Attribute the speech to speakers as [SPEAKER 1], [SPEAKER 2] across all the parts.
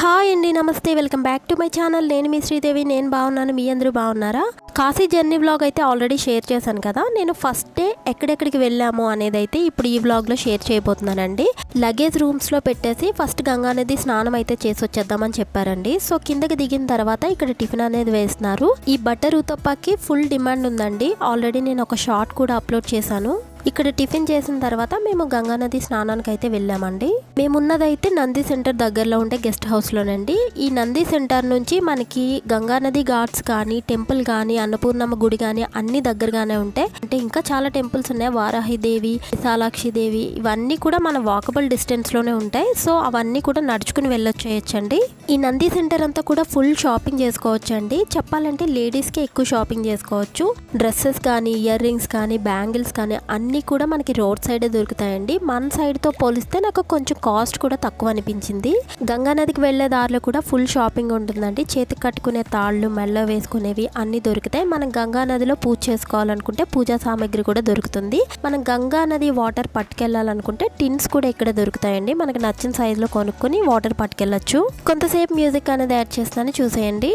[SPEAKER 1] Hi అండి, నమస్తే, welcome back to my channel. నేను మీ శ్రీదేవి. నేను బాగున్నాను, మీ అందరూ బాగున్నారా? కాశీ జర్నీ వ్లాగ్ అయితే ఆల్రెడీ షేర్ చేశాను కదా. నేను ఫస్ట్ డే ఎక్కడెక్కడికి వెళ్ళాము అనేది అయితే ఇప్పుడు ఈ వ్లాగ్లో షేర్ చేయబోతున్నానండి. లగేజ్ రూమ్స్లో పెట్టేసి ఫస్ట్ గంగా నది స్నానం అయితే చేసి వచ్చేద్దామని చెప్పారండి. సో కిందకి దిగిన తర్వాత ఇక్కడ టిఫిన్ అనేది వేస్తున్నారు. ఈ బటర్ ఉతప్పాకి ఫుల్ డిమాండ్ ఉందండి. ఆల్రెడీ నేను ఒక షార్ట్ కూడా అప్లోడ్ చేశాను. ఇక్కడ టిఫిన్ చేసిన తర్వాత మేము గంగా నది స్నానానికి అయితే వెళ్ళామండి. మేమున్నదైతే నంది సెంటర్ దగ్గరలో ఉండే గెస్ట్ హౌస్లోనండి. ఈ నంది సెంటర్ నుంచి మనకి గంగా నది ఘాట్స్ కానీ, టెంపుల్ కానీ, అన్నపూర్ణమ్మ గుడి కానీ అన్ని దగ్గరగానే ఉంటాయి. అంటే ఇంకా చాలా టెంపుల్స్ ఉన్నాయి. వారాహిదేవి, విశాలాక్షి దేవి, ఇవన్నీ కూడా మన వాకబుల్ డిస్టెన్స్లోనే ఉంటాయి. సో అవన్నీ కూడా నడుచుకుని వెళ్ళొచ్చేయచ్చండి. ఈ నంది సెంటర్ అంతా కూడా ఫుల్ షాపింగ్ చేసుకోవచ్చు అండి. చెప్పాలంటే లేడీస్కి ఎక్కువ షాపింగ్ చేసుకోవచ్చు. డ్రెస్సెస్ కానీ, ఇయర్ రింగ్స్ కానీ, బ్యాంగిల్స్ కానీ అన్ని కూడా మనకి రోడ్ సైడే దొరుకుతాయండి. మన సైడ్తో పోలిస్తే నాకు కొంచెం కాస్ట్ కూడా తక్కువ అనిపించింది. గంగా నదికి వెళ్లే దారిలో కూడా ఫుల్ షాపింగ్ ఉంటుందండి. చేతికి కట్టుకునే తాళ్ళు, మెళ్ళ వేసుకునేవి అన్ని దొరుకుతాయి. మనం గంగా నదిలో పూజ చేసుకోవాలనుకుంటే పూజా సామాగ్రి కూడా దొరుకుతుంది. మనం గంగా నది వాటర్ పట్టుకెళ్ళాలనుకుంటే టిన్స్ కూడా ఇక్కడ దొరుకుతాయండి. మనకు నచ్చిన సైజులో కొనుక్కొని వాటర్ పట్టుకెళ్ళచ్చు. కొంతసేపు మ్యూజిక్ అనేది యాడ్ చేస్తాను, చూసేయండి.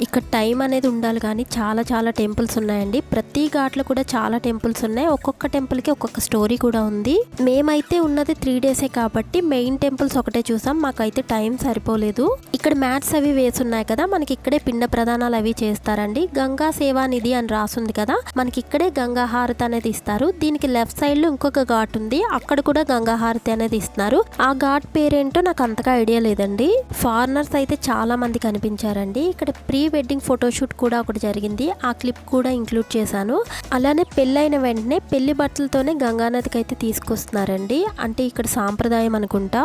[SPEAKER 1] ఇక్కడ టైం అనేది ఉండాలి కానీ చాలా టెంపుల్స్ ఉన్నాయండి. ప్రతి ఘాట్లో కూడా చాలా టెంపుల్స్ ఉన్నాయి. ఒక్కొక్క టెంపుల్కి ఒక్కొక్క స్టోరీ కూడా ఉంది. మేమైతే ఉన్నది 3 డేసే కాబట్టి మెయిన్ టెంపుల్స్ ఒకటే చూసాం. మాకైతే టైం సరిపోలేదు. ఇక్కడ మ్యాట్స్ అవి వేసి ఉన్నాయి కదా, మనకి ఇక్కడే పిండ ప్రదానాలు అవి చేస్తారండి. గంగా సేవా నిధి అని రాసుంది కదా, మనకి ఇక్కడే గంగా హారతి అనేది ఇస్తారు. దీనికి లెఫ్ట్ సైడ్ లో ఇంకొక ఘాట్ ఉంది, అక్కడ కూడా గంగా హారతి అనేది ఇస్తున్నారు. ఆ ఘాట్ పేరేంటో నాకు అంతగా ఐడియా లేదండి. ఫారినర్స్ అయితే చాలా మంది కనిపించారండి. ఇక్కడ ప్రీ వెడ్డింగ్ ఫోటోషూట్ కూడా ఒకటి జరిగింది. ఆ క్లిప్ కూడా ఇంక్లూడ్ చేశాను. అలానే పెళ్ళైన వెంటనే పెళ్లి బట్టలతోనే గంగానదికి అయితే తీసుకొస్తున్నారండి. అంటే ఇక్కడ సాంప్రదాయం అనుకుంటా.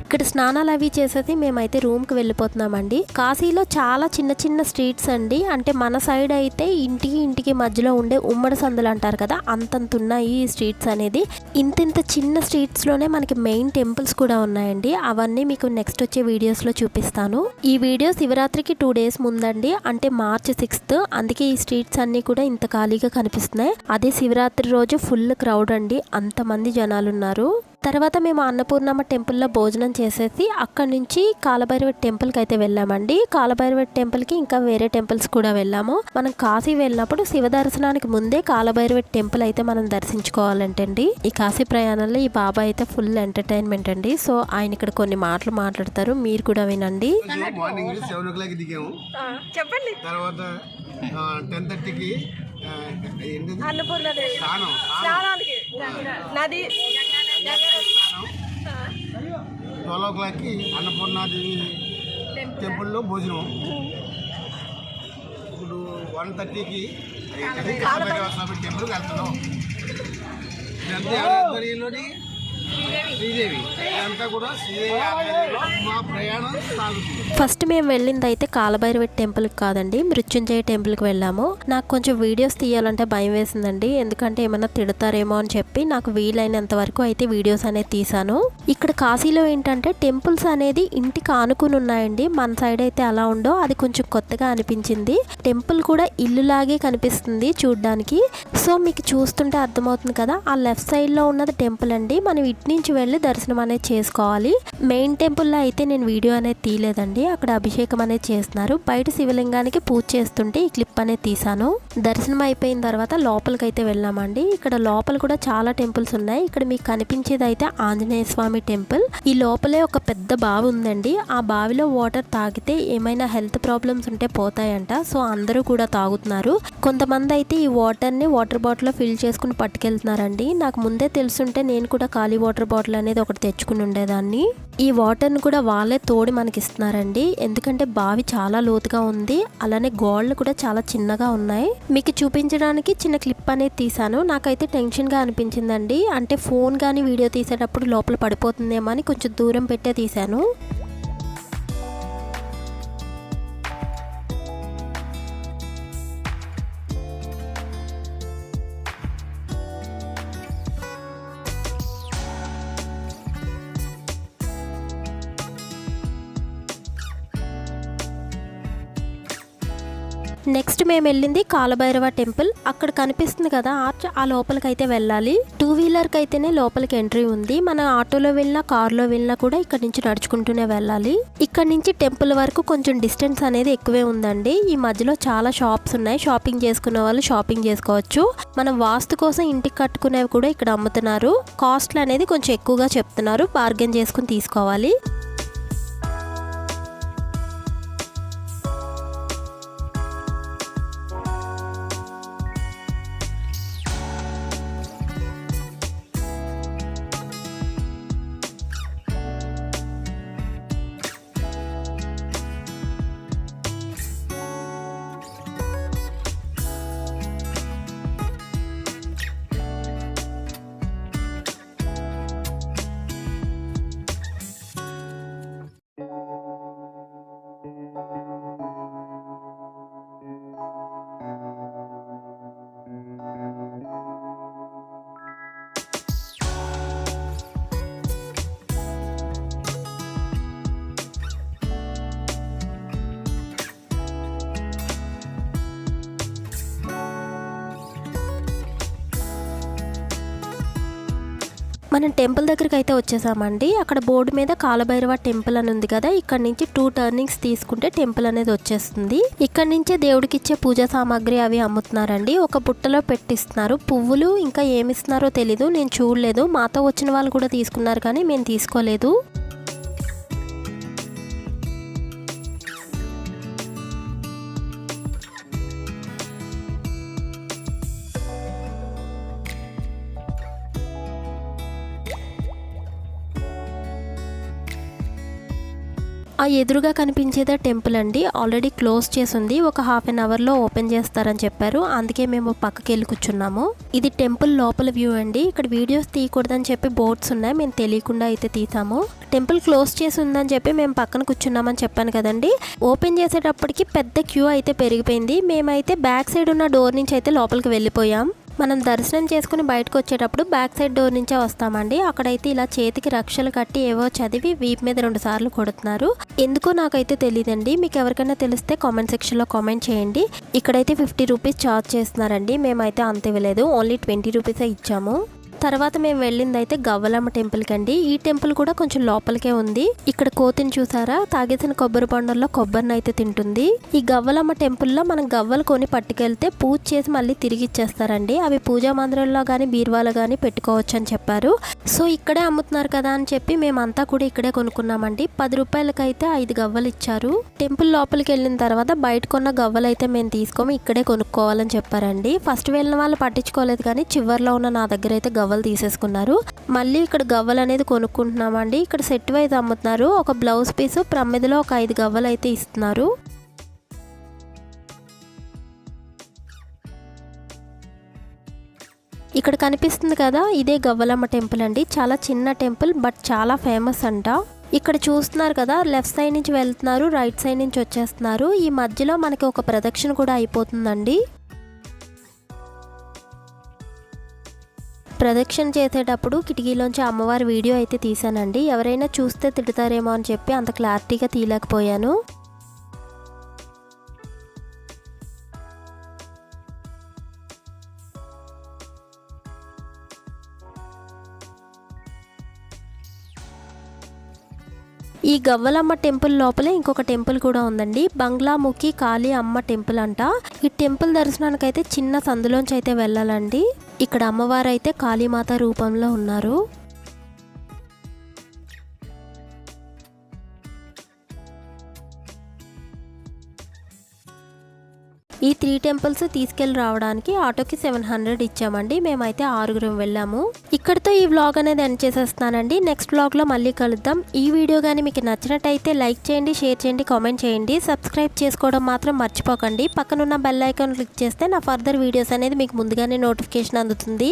[SPEAKER 1] ఇక్కడ స్నానాలు అవి చేసేసి మేమైతే రూమ్కి వెళ్ళిపోతున్నామండి. కాశీలో చాలా చిన్న స్ట్రీట్స్ అండి. అంటే మన సైడ్ అయితే ఇంటికి మధ్యలో ఉండే ఉమ్మడి సందులు అంటారు కదా, అంతంత ఉన్నాయి ఈ స్ట్రీట్స్ అనేది. ఇంత చిన్న స్ట్రీట్స్లోనే మనకి మెయిన్ టెంపుల్స్ కూడా ఉన్నాయండి. అవన్నీ మీకు నెక్స్ట్ వచ్చే వీడియోస్లో చూపిస్తాను. ఈ వీడియో శివరాత్రికి 2 డేస్ ముందండి, అంటే మార్చి 6th. అందుకే ఈ స్ట్రీట్స్ అన్నీ కూడా ఇంత ఖాళీగా కనిపిస్తున్నాయి. అదే శివరాత్రి రోజు ఫుల్ క్రౌడ్ అండి, అంతమంది జనాలు ఉన్నారు. తర్వాత మేము అన్నపూర్ణమ్మ టెంపుల్లో భోజనం చేసేసి అక్కడి నుంచి కాలభైరవ టెంపుల్కి అయితే వెళ్ళామండి. కాలభైరవ టెంపుల్కి ఇంకా వేరే టెంపుల్స్ కూడా వెళ్ళాము. మనం కాశీ వెళ్ళినప్పుడు శివ దర్శనానికి ముందే కాలభైరవ టెంపుల్ అయితే మనం దర్శించుకోవాలంటే అండి. ఈ కాశీ ప్రయాణంలో ఈ బాబా అయితే ఫుల్ ఎంటర్టైన్మెంట్ అండి. సో ఆయన ఇక్కడ కొన్ని మాటలు మాట్లాడతారు, మీరు కూడా వినండి.
[SPEAKER 2] చెప్పండి. తర్వాత 10:30కి అన్నపూర్ణదేవి స్నానానికి నది 12 o'clockకి అన్నపూర్ణాదేవి టెంపుల్లో భోజనం. ఇప్పుడు 1:30కి కాలభైరవ స్వామి టెంపుల్కి వెళ్తున్నాం. ఇదంతా ఆధ్వర్యంలోని శ్రీదేవి, ఇదంతా కూడా శ్రీదేవి ఆధ్వర్యంలో మా ప్రయాణం సాగుతుంది.
[SPEAKER 1] ఫస్ట్ మేము వెళ్ళింది అయితే కాలభైరవ టెంపుల్కి కాదండి, మృత్యుంజయ టెంపుల్కి వెళ్ళాము. నాకు కొంచెం వీడియోస్ తీయాలంటే భయం వేసిందండి, ఎందుకంటే ఏమైనా తిడతారేమో అని చెప్పి నాకు వీలైనంత వరకు అయితే వీడియోస్ అనేది తీసాను. ఇక్కడ కాశీలో ఏంటంటే టెంపుల్స్ అనేది ఇంటికి ఆనుకుని ఉన్నాయండి. మన సైడ్ అయితే అలా ఉండో, అది కొంచెం కొత్తగా అనిపించింది. టెంపుల్ కూడా ఇల్లులాగే కనిపిస్తుంది చూడ్డానికి. సో మీకు చూస్తుంటే అర్థమవుతుంది కదా, ఆ లెఫ్ట్ సైడ్లో ఉన్నది టెంపుల్ అండి. మనం ఇటు నుంచి నుంచి వెళ్ళి దర్శనం అనేది చేసుకోవాలి. మెయిన్ టెంపుల్లో అయితే నేను వీడియో అనేది తీయలేదండి, అక్కడ అభిషేకం అనేది చేస్తున్నారు. బయట శివలింగానికి పూజ చేస్తుంటే ఈ క్లిప్ అనేది తీసాను. దర్శనం అయిపోయిన తర్వాత లోపలికి అయితే వెళ్ళామండి. ఇక్కడ లోపల కూడా చాలా టెంపుల్స్ ఉన్నాయి. ఇక్కడ మీకు కనిపించేది అయితే ఆంజనేయ స్వామి టెంపుల్. ఈ లోపలే ఒక పెద్ద బావి ఉందండి. ఆ బావిలో వాటర్ తాగితే ఏమైనా హెల్త్ ప్రాబ్లమ్స్ ఉంటే పోతాయంట. సో అందరూ కూడా తాగుతున్నారు. కొంతమంది అయితే ఈ వాటర్ని వాటర్ బాటిల్లో ఫిల్ చేసుకుని పట్టుకెళ్తున్నారండి. నాకు ముందే తెలుసుంటే నేను కూడా ఖాళీ వాటర్ బాటిల్ అనేది ఒకటి తెచ్చుకుని ఉండేదాన్ని. ఈ వాటర్ని కూడా వాళ్ళే తోడి మనకి ఇస్తున్నారండి. ఎందుకంటే బావి చాలా లోతుగా ఉంది, అలానే గోడలు కూడా చాలా చిన్నగా ఉన్నాయి. మీకు చూపించడానికి చిన్న క్లిప్ అనేది తీసాను. నాకైతే టెన్షన్గా అనిపించిందండి. అంటే ఫోన్ కానీ వీడియో తీసేటప్పుడు లోపల పడిపోతుందేమో అని కొంచెం దూరం పెట్టే తీసాను. నెక్స్ట్ మేము వెళ్ళింది కాలభైరవ టెంపుల్. అక్కడ కనిపిస్తుంది కదా ఆర్చ్, ఆ లోపలికి అయితే వెళ్ళాలి. 2 వీలర్కి అయితేనే లోపలికి ఎంట్రీ ఉంది. మన ఆటోలో వెళ్ళినా కార్లో వెళ్ళినా కూడా ఇక్కడ నుంచి నడుచుకుంటూనే వెళ్ళాలి. ఇక్కడ నుంచి టెంపుల్ వరకు కొంచెం డిస్టెన్స్ అనేది ఎక్కువే ఉందండి. ఈ మధ్యలో చాలా షాప్స్ ఉన్నాయి. షాపింగ్ చేసుకునే వాళ్ళు షాపింగ్ చేసుకోవచ్చు. మనం వాస్తు కోసం ఇంటికి కట్టుకునేవి కూడా ఇక్కడ అమ్ముతున్నారు. కాస్ట్లు అనేది కొంచెం ఎక్కువగా చెప్తున్నారు, బార్గెన్ చేసుకుని తీసుకోవాలి. మనం టెంపుల్ దగ్గరికి అయితే వచ్చేసామండి. అక్కడ బోర్డు మీద కాలభైరవ టెంపుల్ అని ఉంది కదా, ఇక్కడ నుంచి 2 టర్నింగ్స్ తీసుకుంటే టెంపుల్ అనేది వచ్చేస్తుంది. ఇక్కడ నుంచే దేవుడికి ఇచ్చే పూజా సామాగ్రి అవి అమ్ముతున్నారండి. ఒక బుట్టలో పెట్టిస్తున్నారు. పువ్వులు ఇంకా ఏమిస్తున్నారో తెలీదు, నేను చూడలేదు. మాతో వచ్చిన వాళ్ళు కూడా తీసుకున్నారు కానీ మేము తీసుకోలేదు. ఆ ఎదురుగా కనిపించేదే టెంపుల్ అండి. ఆల్రెడీ క్లోజ్ చేసి ఉంది. ఒక ½ అన్ అవర్లో ఓపెన్ చేస్తారని చెప్పారు. అందుకే మేము పక్కకి వెళ్ళి కూర్చున్నాము. ఇది టెంపుల్ లోపల వ్యూ అండి. ఇక్కడ వీడియోస్ తీయకూడదని చెప్పి బోర్డ్స్ ఉన్నాయి, మేము తెలియకుండా అయితే తీసాము. టెంపుల్ క్లోజ్ చేసి ఉందని చెప్పి మేము పక్కన కూర్చున్నామని చెప్పాను కదండి. ఓపెన్ చేసేటప్పటికి పెద్ద క్యూ అయితే పెరిగిపోయింది. మేమైతే బ్యాక్ సైడ్ ఉన్న డోర్ నుంచి అయితే లోపలికి వెళ్ళిపోయాం. మనం దర్శనం చేసుకుని బయటకు వచ్చేటప్పుడు బ్యాక్ సైడ్ డోర్ నుంచే వస్తామండి. అక్కడైతే ఇలా చేతికి రక్షలు కట్టి ఏవో చదివి వీపు మీద 2 సార్లు కొడుతున్నారు. ఎందుకో నాకైతే తెలియదండి. మీకు ఎవరికైనా తెలిస్తే కామెంట్ సెక్షన్లో కామెంట్ చేయండి. ఇక్కడైతే 50 రూపీస్ ఛార్జ్ చేస్తున్నారండి. మేమైతే అంత ఇవ్వలేదు, ఓన్లీ 20 రూపీసే ఇచ్చాము. తర్వాత మేము వెళ్ళింది అయితే గవ్వలమ్మ టెంపుల్కి అండి. ఈ టెంపుల్ కూడా కొంచెం లోపలికే ఉంది. ఇక్కడ కోతిని చూసారా, తాగేసిన కొబ్బరి బొండల్లో కొబ్బరిని అయితే తింటుంది. ఈ గవ్వలమ్మ టెంపుల్లో మనం గవ్వలు కొని పట్టుకెళ్తే పూజ చేసి మళ్ళీ తిరిగి ఇచ్చేస్తారండి. అవి పూజా మందిరంలో కానీ బీరువాలో కానీ పెట్టుకోవచ్చు అని చెప్పారు. సో ఇక్కడే అమ్ముతున్నారు కదా అని చెప్పి మేమంతా కూడా ఇక్కడే కొనుక్కున్నామండి. 10 రూపాయలకైతే 5 గవ్వలు ఇచ్చారు. టెంపుల్ లోపలికి వెళ్ళిన తర్వాత బయట కొన్న గవ్వలు అయితే మేము తీసుకోము, ఇక్కడే కొనుక్కోవాలని చెప్పారండి. ఫస్ట్ వెళ్ళిన వాళ్ళు పట్టించుకోలేదు కానీ చివరిలో ఉన్న నా దగ్గర అయితే గవ్వలు తీసేసుకున్నారు. మళ్ళీ ఇక్కడ గవ్వలు అనేది కొనుక్కుంటున్నామండి. ఇక్కడ సెట్ వైజ్ అమ్ముతున్నారు. ఒక బ్లౌజ్ పీసు ప్రమిదలో ఒక 5 గవ్వలు అయితే ఇస్తున్నారు. ఇక్కడ కనిపిస్తుంది కదా, ఇదే గవ్వలమ్మ టెంపుల్ అండి. చాలా చిన్న టెంపుల్ బట్ చాలా ఫేమస్ అంట. ఇక్కడ చూస్తున్నారు కదా, లెఫ్ట్ సైడ్ నుంచి వెళ్తున్నారు, రైట్ సైడ్ నుంచి వచ్చేస్తున్నారు. ఈ మధ్యలో మనకి ఒక ప్రదక్షిణ కూడా అయిపోతుందండి. ప్రదక్షిణ చేసేటప్పుడు కిటికీలోంచి అమ్మవారి వీడియో అయితే తీసానండి. ఎవరైనా చూస్తే తిడతారేమో అని చెప్పి అంత క్లారిటీగా తీయలేకపోయాను. ఈ గవ్వలమ్మ టెంపుల్ లోపలే ఇంకొక టెంపుల్ కూడా ఉందండి. బంగ్లాముఖి కాళీ అమ్మ టెంపుల్ అంట. ఈ టెంపుల్ దర్శనానికి అయితే చిన్న సందులోంచి అయితే వెళ్ళాలండి. ఇక్కడ అమ్మవారు అయితే కాళీమాత రూపంలో ఉన్నారు. ఈ 3 టెంపుల్స్ తీసుకెళ్ళి రావడానికి ఆటోకి 700 ఇచ్చామండి. మేమైతే 6 వెళ్ళాము. ఇక్కడితో ఈ వ్లాగ్ అనేది ఎండ్ చేసేస్తానండి. నెక్స్ట్ వ్లాగ్లో మళ్ళీ కలుద్దాం. ఈ వీడియో కానీ మీకు నచ్చినట్టయితే లైక్ చేయండి, షేర్ చేయండి, కామెంట్ చేయండి. సబ్స్క్రైబ్ చేసుకోవడం మాత్రం మర్చిపోకండి. పక్కనున్న బెల్ ఐకాన్ క్లిక్ చేస్తే నా ఫర్దర్ వీడియోస్ అనేది మీకు ముందుగానే నోటిఫికేషన్ అందుతుంది.